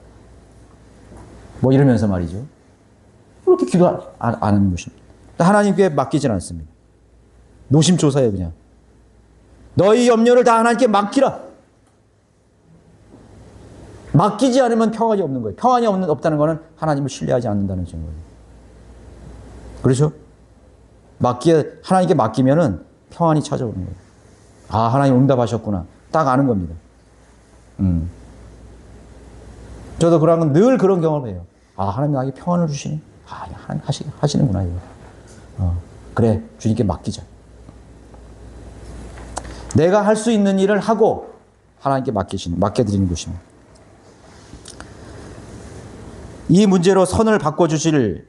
이러면서 말이죠. 그렇게 기도 안 하는 것입니다. 하나님께 맡기진 않습니다. 노심초사예요, 그냥. 너희 염려를 다 하나님께 맡기라. 맡기지 않으면 평안이 없는 거예요. 평안이 없다는 것은 하나님을 신뢰하지 않는다는 증거예요. 그렇죠? 하나님께 맡기면은 평안이 찾아오는 거예요. 아, 하나님 응답하셨구나. 딱 아는 겁니다. 저도 늘 그런 경험을 해요. 아, 하나님 나에게 평안을 주시네. 아, 하나님 하시는구나, 이거. 그래, 주님께 맡기자. 내가 할 수 있는 일을 하고 하나님께 맡겨드리는 것입니다. 이 문제로 선을 바꿔주실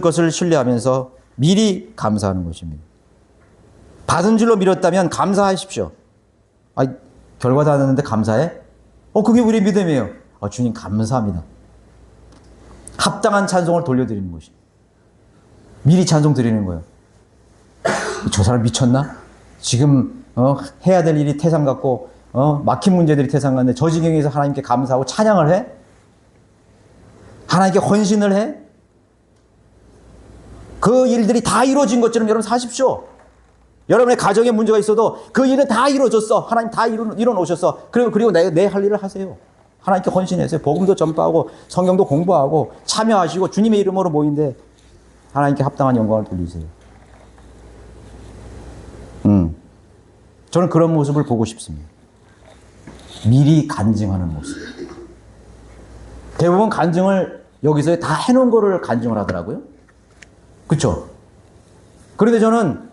것을 신뢰하면서 미리 감사하는 것입니다. 받은 줄로 미뤘다면 감사하십시오. 아, 결과도 안 났는데 감사해? 그게 우리의 믿음이에요. 주님 감사합니다. 합당한 찬송을 돌려드리는 것입니다. 미리 찬송 드리는 거예요. 저 사람 미쳤나? 지금 해야 될 일이 태산 같고 막힌 문제들이 태산 같은데 저 지경에서 하나님께 감사하고 찬양을 해? 하나님께 헌신을 해? 그 일들이 다 이루어진 것처럼 여러분 사십시오. 여러분의 가정에 문제가 있어도 그 일은 다 이루어졌어. 하나님 다 이뤄놓으셨어. 그리고 내 할 일을 하세요. 하나님께 헌신하세요. 복음도 전파하고 성경도 공부하고 참여하시고 주님의 이름으로 모인데 하나님께 합당한 영광을 돌리세요. 저는 그런 모습을 보고 싶습니다. 미리 간증하는 모습. 대부분 간증을 여기서 다 해놓은 거를 간증을 하더라고요. 그렇죠? 그런데 저는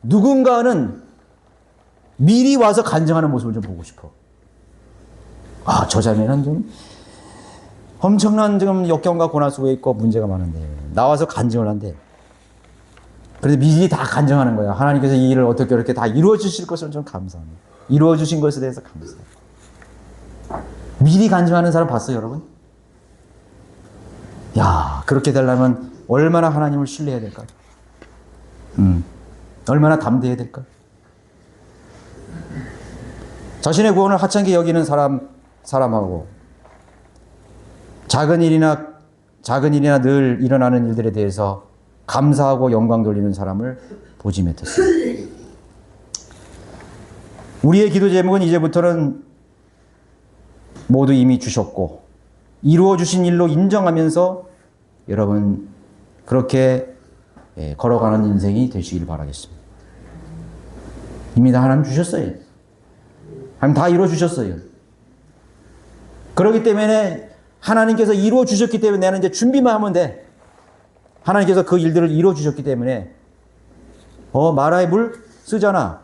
누군가는 미리 와서 간증하는 모습을 좀 보고 싶어. 아, 저 자매는 좀 엄청난 지금 역경과 고난 속에 있고 문제가 많은데 나와서 간증을 한대. 그런데 미리 다 간증하는 거야. 하나님께서 이 일을 어떻게 이렇게 다 이루어 주실 것을 좀 감사합니다. 이루어 주신 것에 대해서 감사해요. 미리 간증하는 사람 봤어요, 여러분? 야, 그렇게 되려면 얼마나 하나님을 신뢰해야 될까요? 얼마나 담대해야 될까요? 자신의 구원을 하찮게 여기는 사람하고 작은 일이나 늘 일어나는 일들에 대해서 감사하고 영광 돌리는 사람을 보지 못했어요. 우리의 기도 제목은 이제부터는 모두 이미 주셨고 이루어 주신 일로 인정하면서 여러분 그렇게 걸어가는 인생이 되시길 바라겠습니다. 이미 다 하나님 주셨어요. 하나님 다 이루어 주셨어요. 그렇기 때문에 하나님께서 이루어 주셨기 때문에 나는 이제 준비만 하면 돼. 하나님께서 그 일들을 이루어 주셨기 때문에 마라의 물 쓰잖아.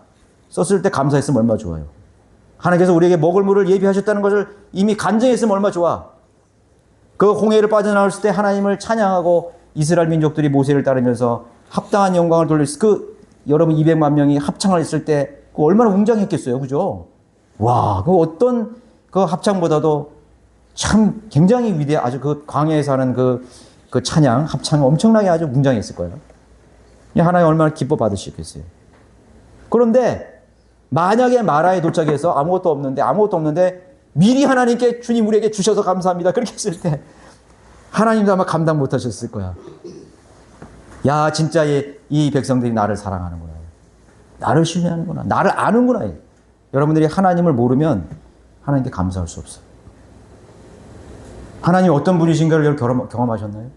썼을 때 감사했으면 얼마나 좋아요. 하나님께서 우리에게 먹을 물을 예비하셨다는 것을 이미 간증했으면 얼마나 좋아. 그 홍해를 빠져나왔을 때 하나님을 찬양하고 이스라엘 민족들이 모세를 따르면서 합당한 영광을 돌렸을 여러분 200만 명이 합창을 했을 때 얼마나 웅장했겠어요. 그죠? 와, 그 어떤 그 합창보다도 참 굉장히 아주 그 광야에서 하는 그 찬양, 합창 엄청나게 아주 웅장했을 거예요. 하나님 얼마나 기뻐 받으시겠어요. 그런데 만약에 마라에 도착해서 아무것도 없는데 미리 하나님께 주님 우리에게 주셔서 감사합니다. 그렇게 했을 때 하나님도 아마 감당 못 하셨을 거야. 야, 진짜 이 백성들이 나를 사랑하는구나. 나를 신뢰하는구나. 나를 아는구나. 여러분들이 하나님을 모르면 하나님께 감사할 수 없어요. 하나님 어떤 분이신가를 경험하셨나요?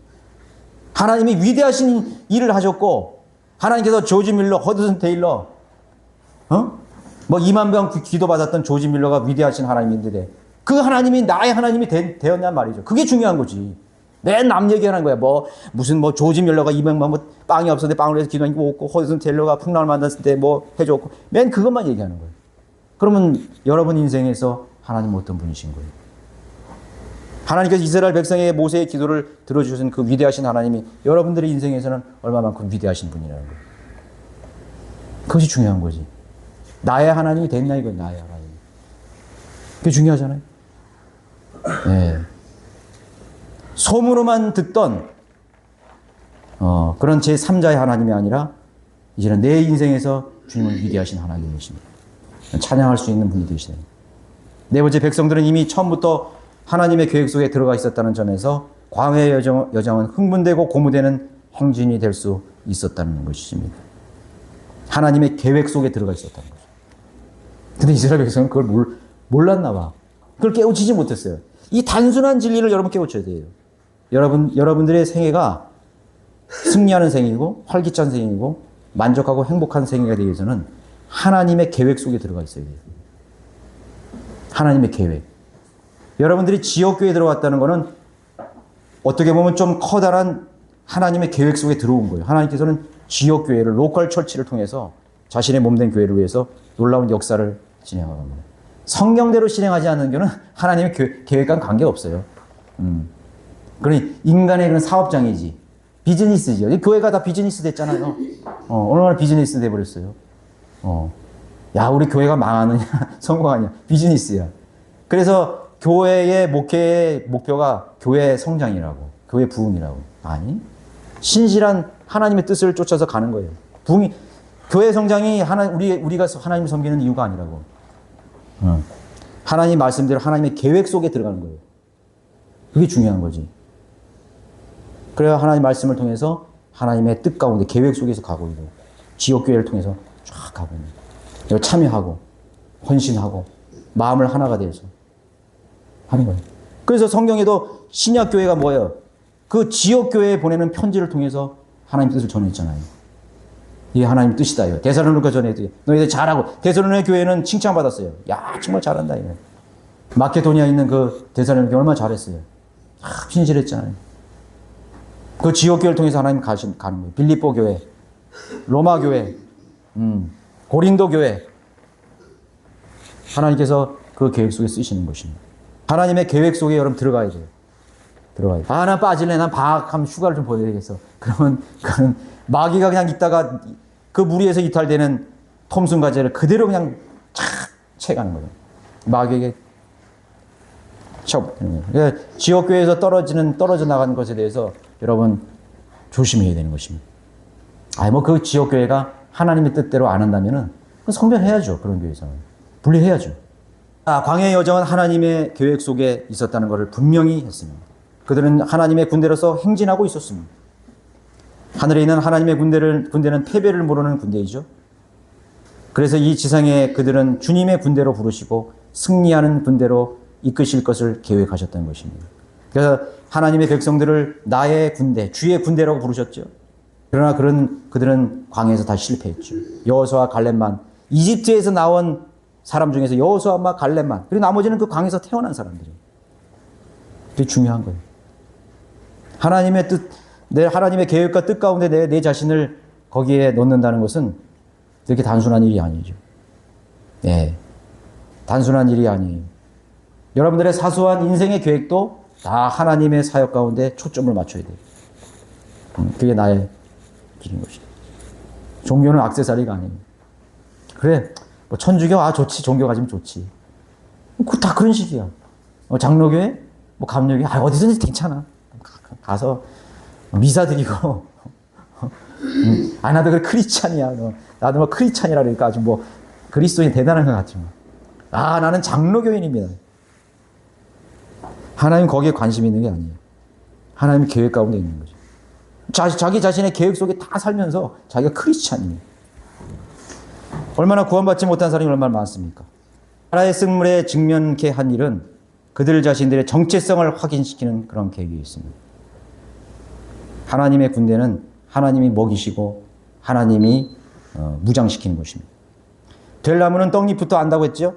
하나님이 위대하신 일을 하셨고 하나님께서 조지 밀러, 허드슨 테일러 2만 명 기도받았던 조지 밀러가 위대하신 하나님인데 그 하나님이 나의 하나님이 되었냔 말이죠. 그게 중요한 거지. 맨 남 얘기하는 거야. 무슨 조지 밀러가 200만 빵이 없었는데 빵을 해서 기도하니까 먹고 허드슨 테일러가 풍랑을 만났을 때 해줬고 맨 그것만 얘기하는 거예요. 그러면 여러분 인생에서 하나님 어떤 분이신 거예요? 하나님께서 이스라엘 백성의 모세의 기도를 들어주신 그 위대하신 하나님이 여러분들의 인생에서는 얼마만큼 위대하신 분이라는 거예요. 그것이 중요한 거지. 나의 하나님이 됐나 이거 나의 하나님. 그게 중요하잖아요. 네. 소문으로만 듣던 그런 제3자의 하나님이 아니라 이제는 내 인생에서 주님은 위대하신 하나님이십니다. 찬양할 수 있는 분이 되시네요. 네 번째, 백성들은 이미 처음부터 하나님의 계획 속에 들어가 있었다는 점에서 광야의 여정은 흥분되고 고무되는 행진이 될 수 있었다는 것입니다. 하나님의 계획 속에 들어가 있었다는 거죠. 근데 이스라엘 백성은 그걸 몰랐나 봐. 그걸 깨우치지 못했어요. 이 단순한 진리를 여러분 깨우쳐야 돼요. 여러분들의 생애가 승리하는 생이고 활기찬 생이고 만족하고 행복한 생이가 되기 위해서는 하나님의 계획 속에 들어가 있어야 돼요. 하나님의 계획. 여러분들이 지역교회에 들어왔다는 것은 어떻게 보면 좀 커다란 하나님의 계획 속에 들어온 거예요. 하나님께서는 지역교회를, 로컬 처치를 통해서 자신의 몸된 교회를 위해서 놀라운 역사를 진행하는 겁니다. 성경대로 진행하지 않는 것은 하나님의 계획과는 관계없어요. 그러니 인간의 그런 사업장이지. 비즈니스지요. 교회가 다 비즈니스 됐잖아요. 얼마나 비즈니스 돼버렸어요. 야, 우리 교회가 망하느냐, 성공하냐. 비즈니스야. 그래서 교회의 목회의 목표가 교회 성장이라고, 교회 부흥이라고. 아니, 신실한 하나님의 뜻을 쫓아서 가는 거예요. 부흥이, 교회 성장이 우리가 하나님을 섬기는 이유가 아니라고. 하나님 말씀대로 하나님의 계획 속에 들어가는 거예요. 그게 중요한 거지. 그래야 하나님 말씀을 통해서 하나님의 뜻 가운데 계획 속에서 가고 있고, 지역교회를 통해서 쫙 가고 있는 거예요. 참여하고, 헌신하고, 마음을 하나가 돼서 하는 거예요. 그래서 성경에도 신약교회가 뭐예요? 그 지역교회에 보내는 편지를 통해서 하나님 뜻을 전했잖아요. 이게 하나님 뜻이다. 데살로니가 전해도 너희들 잘하고, 데살로니가 교회는 칭찬받았어요. 야, 정말 잘한다. 이거. 마케도니아에 있는 그 데살로니가 얼마나 잘했어요. 신실했잖아요. 그 지역교회를 통해서 하나님 가는 거예요. 빌립보 교회, 로마 교회, 고린도 교회. 하나님께서 그 계획 속에 쓰시는 것입니다. 하나님의 계획 속에 여러분 들어가야 돼요. 들어가야 돼요. 아, 난 빠질래. 난 방학하면 휴가를 좀 보내야겠어. 그러면 그는 마귀가 그냥 있다가 그 무리에서 이탈되는 톰슨 과제를 그대로 그냥 착 채가는 거예요. 마귀에게 쳐버리는 거예요. 그러니까 지역교회에서 떨어져 나가는 것에 대해서 여러분 조심해야 되는 것입니다. 뭐 그 지역교회가 하나님의 뜻대로 안 한다면은 성별해야죠. 그런 교회에서는. 분리해야죠. 광야의 여정은 하나님의 계획 속에 있었다는 것을 분명히 했습니다. 그들은 하나님의 군대로서 행진하고 있었습니다. 하늘에 있는 하나님의 군대는 패배를 모르는 군대이죠. 그래서 이 지상에 그들은 주님의 군대로 부르시고 승리하는 군대로 이끄실 것을 계획하셨던 것입니다. 그래서 하나님의 백성들을 나의 군대, 주의 군대라고 부르셨죠. 그러나 그들은 광야에서 다 실패했죠. 여호수아와 갈렙만, 이집트에서 나온 사람 중에서 여호수아와 갈렙만, 그리고 나머지는 그 광야에서 태어난 사람들이에요. 그게 중요한 거예요. 하나님의 뜻, 하나님의 계획과 뜻 가운데 내 자신을 거기에 넣는다는 것은 그렇게 단순한 일이 아니죠. 네. 단순한 일이 아니에요. 여러분들의 사소한 인생의 계획도 다 하나님의 사역 가운데 초점을 맞춰야 돼요. 그게 나의 길인 것이다. 종교는 액세서리가 아니에요. 그래, 뭐 천주교, 좋지. 종교 가지면 좋지. 다 그런 식이야. 장로교회, 감로교회, 어디든지 괜찮아. 가서 미사 드리고, 나도 그래 크리스찬이야. 나도 크리스찬이라 그러니까 아주 그리스도인 대단한 것 같지만. 나는 장로교인입니다. 하나님 거기에 관심이 있는 게 아니에요. 하나님 계획 가운데 있는 거죠. 자기 자신의 계획 속에 다 살면서 자기가 크리스찬이에요. 얼마나 구원받지 못한 사람이 얼마나 많습니까? 나라의 승물에 직면케 한 일은 그들 자신들의 정체성을 확인시키는 그런 계획이 있습니다. 하나님의 군대는 하나님이 먹이시고 하나님이 무장시키는 것입니다. 될 나무는 떡잎부터 안다고 했죠?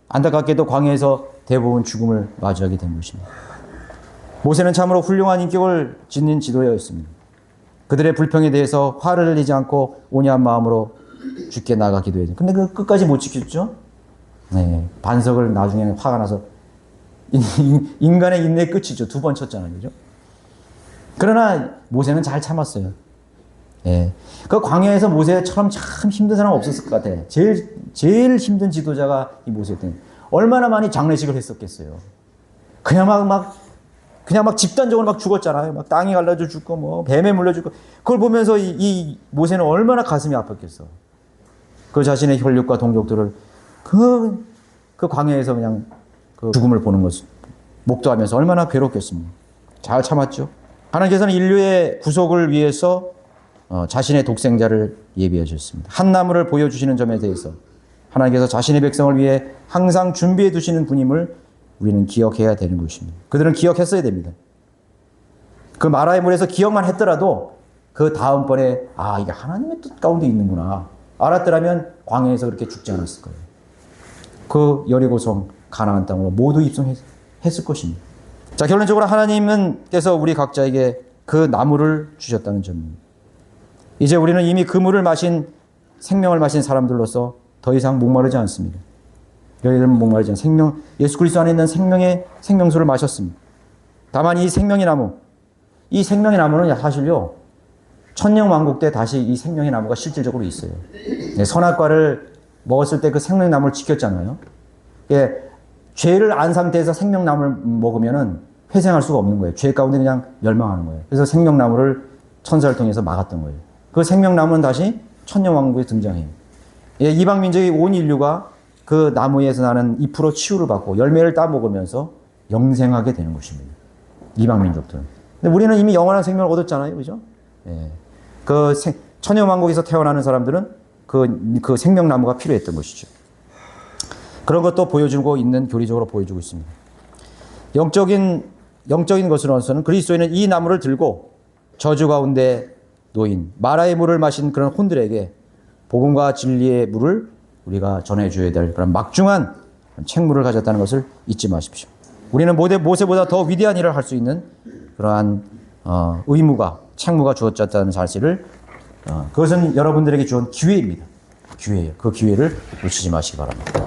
안타깝게도 광야에서 대부분 죽음을 마주하게 된 것입니다. 모세는 참으로 훌륭한 인격을 짓는 지도자였습니다. 그들의 불평에 대해서 화를 내지 않고 온유한 마음으로 죽게 나가 기도해야 돼요. 근데 그 끝까지 못 지켰죠? 네. 반석을 나중에 화가 나서 인간의 인내의 끝이죠. 2번 쳤잖아요. 그죠? 그러나 모세는 잘 참았어요. 예. 그 광야에서 모세처럼 참 힘든 사람 없었을 것 같아요. 제일 힘든 지도자가 이 모세였던. 얼마나 많이 장례식을 했었겠어요. 그냥 막 집단적으로 죽었잖아요. 땅이 갈라져 죽고 뱀에 물려 죽고. 그걸 보면서 이 모세는 얼마나 가슴이 아팠겠어. 그 자신의 혈육과 동족들을 그 광야에서 그냥 그 죽음을 보는 것을 목도하면서 얼마나 괴롭겠습니까. 잘 참았죠. 하나님께서는 인류의 구속을 위해서 자신의 독생자를 예비하셨습니다. 한 나무를 보여주시는 점에 대해서 하나님께서 자신의 백성을 위해 항상 준비해 두시는 분임을 우리는 기억해야 되는 것입니다. 그들은 기억했어야 됩니다. 그 마라의 물에서 기억만 했더라도 그 다음번에 이게 하나님의 뜻 가운데 있는구나 알았더라면 광야에서 그렇게 죽지 않았을 거예요. 그 여리고성 가나안 땅으로 모두 입성했을 것입니다. 자, 결론적으로 하나님께서 우리 각자에게 그 나무를 주셨다는 점입니다. 이제 우리는 이미 그 물을 마신 생명을 마신 사람들로서 더 이상 목마르지 않습니다. 너희들은 목마르지 않습니다. 예수 그리스도 안에 있는 생명의 생명수를 마셨습니다. 다만 이 생명의 나무는 사실요 천년왕국 때 다시 이 생명의 나무가 실질적으로 있어요. 선악과를 먹었을 때 그 생명의 나무를 지켰잖아요. 죄를 안 상태에서 생명나무를 먹으면은 회생할 수가 없는 거예요. 죄 가운데 그냥 멸망하는 거예요. 그래서 생명나무를 천사를 통해서 막았던 거예요. 그 생명나무는 다시 천년왕국에 등장해요. 이방 민족의 온 인류가 그 나무에서 나는 잎으로 치유를 받고 열매를 따먹으면서 영생하게 되는 것입니다. 이방 민족들은. 근데 우리는 이미 영원한 생명을 얻었잖아요. 그죠? 그 천년왕국에서 태어나는 사람들은 그 생명나무가 필요했던 것이죠. 그런 것도 보여주고 있는, 교리적으로 보여주고 있습니다. 영적인 것으로서는 그리스도인은 이 나무를 들고 저주 가운데 놓인 마라의 물을 마신 그런 혼들에게 복음과 진리의 물을 우리가 전해줘야 될 그런 막중한 책무를 가졌다는 것을 잊지 마십시오. 우리는 모세보다 더 위대한 일을 할 수 있는 그러한 책무가 주어졌다는 사실을 그것은 여러분들에게 주은 기회입니다. 기회예요. 그 기회를 놓치지 마시기 바랍니다.